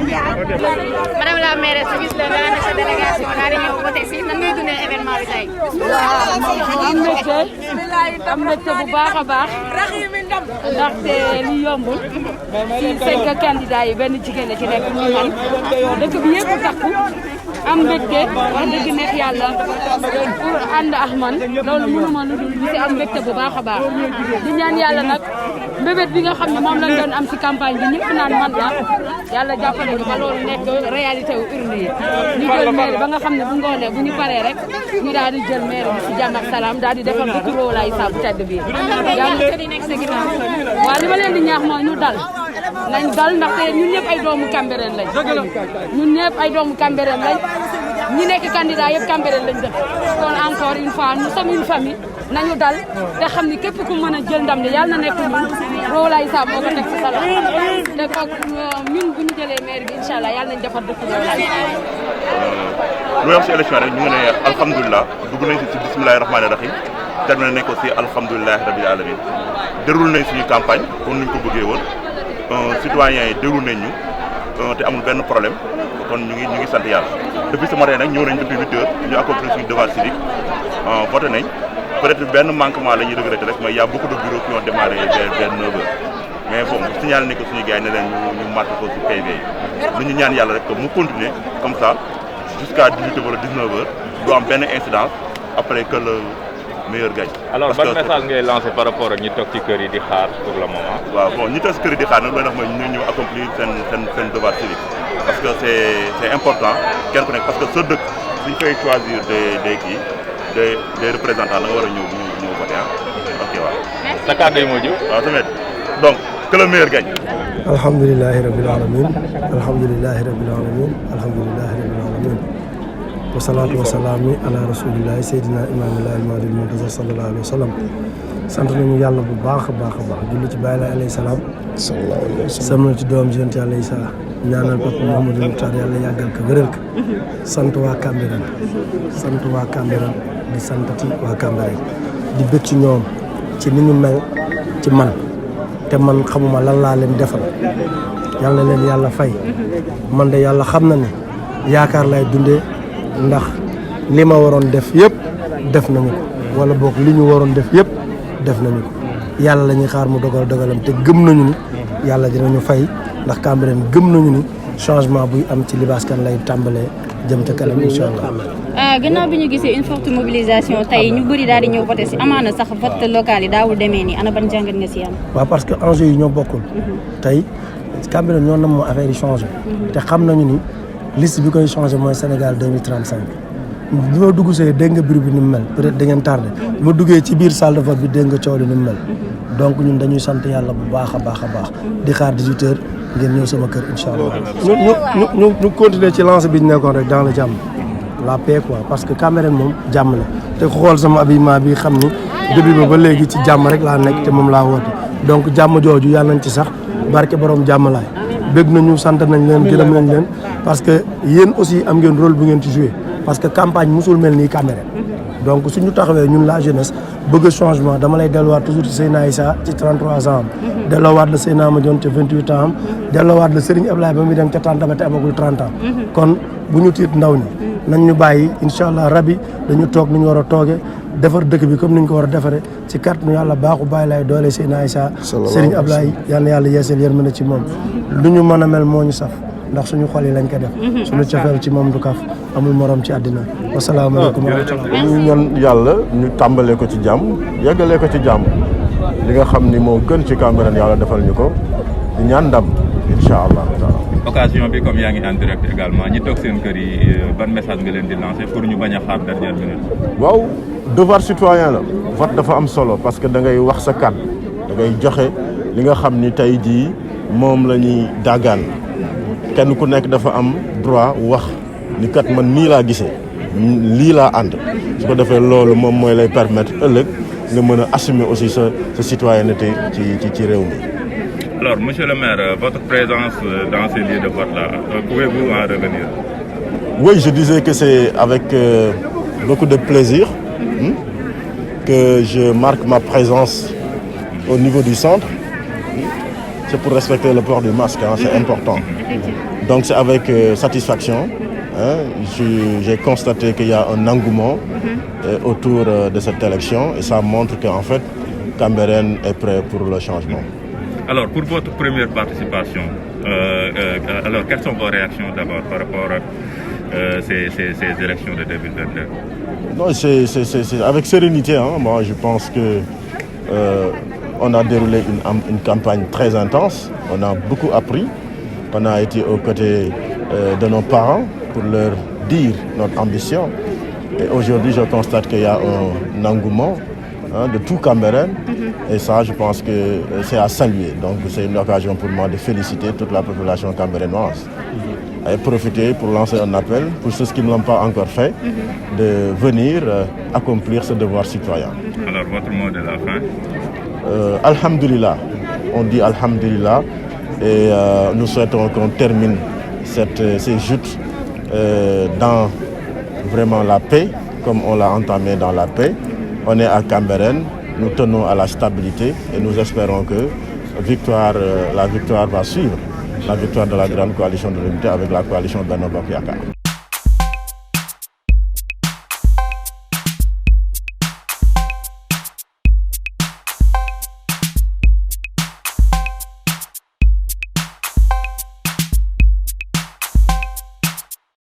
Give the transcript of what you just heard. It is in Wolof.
Madame la maire su gis la nga ànd sa délégation daal di ñëw voté si nan ngay dundee événement bi tey. am mbégte bu baax a baax ndaxte li yombul ci 5 candidats yi benn jigéen la ci nekk muy man dëkk bi yëpp takku am mbégte wax dëgg neex yàlla pour ànd ak man loolu mënuma lu dul di si am mbégte bu baax a baax di ñaan yàlla nag mbébét bi nga xam ne moom lañ doon am si campagne bi ñëpp naan man la yàlla jàppale ñu ba loolu nekk réalité wu urne yi ñu jël maire ba nga xam ne bu ngoonee bu ñu paree rek ñu daal di jël maire bi si jàmm ak salaam daal di defar dëkk Roolaye Issa bu tedd bi waaw li ma leen di ñaax mooy ñu dal nañ dal ndaxte ñun ñëpp ay doomu Cambérène lañ ñun ñëpp ay doomu Cambérène lañ ñi nekk candidat yëpp Cambérène lañ def kon encore une fois nous sommes une famille nañu dal te xam ni képp ku mën a jël ndam li yàlla na nekk ñun Roolaye Issa moo ko teg ci sa loxo te kooku ñun bu ñu jëlee maire bi incha allah yàlla nañ defar dëkk Roolaye Issa. lu wax si élection rek ñu ngi ne alhamdulilah dugg nañ si bisimilahi rahmaani rahim terminé nañ ko si alhamdulilahi rabil alamin déroulé nañ suñu campagne comme ni ñu ko bëggee woon citoyens yi déglu nañ ñu te amul benn problème kon ñu ngi sant yàlla depuis ce matin nag ñëw nañ depuis 8 heures ñu accompli suñu devoir civique voté nañ peut-être benn manquement la ñuy regretté rek mais y a beaucoup de bureaux qui ont démarré vers 9 heures mais bon signalé nañ ko suñu gars yi ne leen ñu marqué ko si PV yi lu ñu ñaan yàlla rek que mu continuer comme ça jusqu'à 18 heures wala 19 heures du am benn incidence après que le meilleur gagne. Alors ban message ngay lancé par rapport ak ñi toog ci kër yi di xaar pour le moment. waaw bon ñi toog ci kër yi di xaar nag loolu nag mooy ñu ñëw accomplir seen devoir civique parce que c'est important kenn ku nekk parce que sa dëkk suñ koy choisir des représentants da nga war a ñëw voté ok waaw. sa kàddu yi moo jëm. waaw tamit donc que le meilleur gagne. alhamdulilahi rabbil alamin alhamdulilahi rabbil alamin alhamdulilahi rabbil alamin wasalaatu wasalaami ala rasulillahi seydina imamillahi almadil muntazar sallallahu alayhi wa sallam sant nañu yàlla bu baax a baax a baax julli ci bàyyi laay alayhi salaam sam na ci doom jont yàlla Issa ñaanal papa Mouhamadou Moukhtar yàlla yàggal ko wéral ko sant waa Cambérène di santati waa Cambérène di bëgg ci ñoom ci ni ñu mel ci man te man xamuma lan laa leen defal yàlla leen yàlla fay man de yàlla xam na ne yaakaar lay dundee ndax li ma waroon def yëpp def nañu ko wala boog li ñu waroon def yëpp def nañu ko yàlla la ñuy xaar mu dogalam te gëm nañu ni yàlla dinañu fay ndax Cambérène gëm nañu ni changement buy am ci Libaas Kane lay tàmbalee jëm ca kanam incha allah. gannaaw bi ñu gisee une forte mobilisation tey ñu bëri daal di ñëw voté si amaana sax vote local yi daawul demee nii ana ban jàngat nga si am. waaw parce que enjeu yi ñoo bokkul. tey Cambérène ñoo nam moo affaire yi changé. te xam nañu ni liste bi koy changé mooy Sénégal 2035. bi ma dugg see dégg nga bureau bi ni mu mel peut-être da ngeen tardé bi ma duggee ci biir salle de vote bi dégg nga coow li ni mu mel. donc ñun dañuy sant yàlla bu baax a baax a baax di xaar 18 heures ngeen ñëw sama kër incha allah. ñu continuer ci lancé bi ñu nekkoon rek dans le jàmm la paix quoi parce que Cambérène moom jàmm la te ku xool sama habillement bi xam ni début ba léegi ci jàmm rek laa nekk te moom laa woote donc jàmm jooju yàlla nañ ci sax barke borom jàmm laay bëgg nañu sant nañ leen gërëm nañ leen parce que yéen aussi am ngeen rôle bu ngeen ci joué parce que campagne musul mel nii Cambérène donc suñu taxawee ñun la jeunesse bëgg changement dama lay delluwaat toujours ci Seyna Issa ci 33 ans am delloowaat la Seyna Madione ci 28 ans am delloowaat la Serigne Ablaye ba muy dem ca Tanta ba te amagul 30 ans kon bu ñu tiit ndaw ñi nañ ñu bàyyi incha allah rabi dañu toog ni ñu war a toogee defar dëkk bi comme ni ñu ko war a defaree ci kàttanu yàlla baaxu bàyyi lay doole Seyna Issa Serigne Ablaye yal na yàlla yeesal yërmande ci moom lu ñu mën a mel moo ñu saf ndax suñu xol yi lañ ko def suñu cofeel ci moom du kaf amul morom ci àddina wasalaamaaleykum wa rahmatulah ñu ñaan yàlla ñu tàmbalee ko ci jàmm yeggalee ko ci jàmm li nga xam ni moo gën ci Cambérène yàlla defal ñu ko di ñaan ndam incha allah taala. occasion bi comme yaa ngi en direct également ñi toog seen kër yi ban message nga leen di lancer pour ñu bañ a xaar dernière minute. waaw devoir citoyen la vote dafa am solo parce que da ngay wax sa kàddu da ngay joxe li nga xam ni tey jii moom la ñuy daagaan kenn ku nekk dafa am droit wax ni kat man nii laa gisee lii laa ànd su ko defee loolu moom mooy lay permettre ëllëg nga mën a assumer aussi sa citoyenneté ci réew mi. Alors, monsieur le maire, votre présence dans ces lieux de vote-là, pouvez-vous en revenir? Oui, je disais que c'est avec beaucoup de plaisir que je marque ma présence au niveau du centre. C'est pour respecter le port du masque, hein, c'est important. Donc c'est avec satisfaction. J'ai constaté qu'il y a un engouement autour de cette élection et ça montre qu'en fait, Cambérène est prêt pour le changement. Alors, pour votre première participation, alors quelles sont vos réactions d'abord par rapport à ces élections de 2022? Non, c'est avec sérénité. Hein. Moi, je pense que on a déroulé une campagne très intense. On a beaucoup appris. On a été aux côtés de nos parents pour leur dire notre ambition. Et aujourd'hui, je constate qu'il y a un engouement de tout Cambérène. Et ça, je pense que c'est à saluer. Donc, c'est une occasion pour moi de féliciter toute la population cambérénoise. Et profiter pour lancer un appel pour ceux qui ne l'ont pas encore fait, de venir accomplir ce devoir citoyen. Alors, votre mot de la fin? Alhamdulillah. On dit Alhamdulillah. Et nous souhaitons qu'on termine ces joutes dans vraiment la paix, comme on l'a entamé dans la paix. On est à Cambérène, nous tenons à la stabilité et nous espérons que la victoire va suivre. La victoire de la grande coalition de l'unité avec la coalition Benno Bokk Yakaar.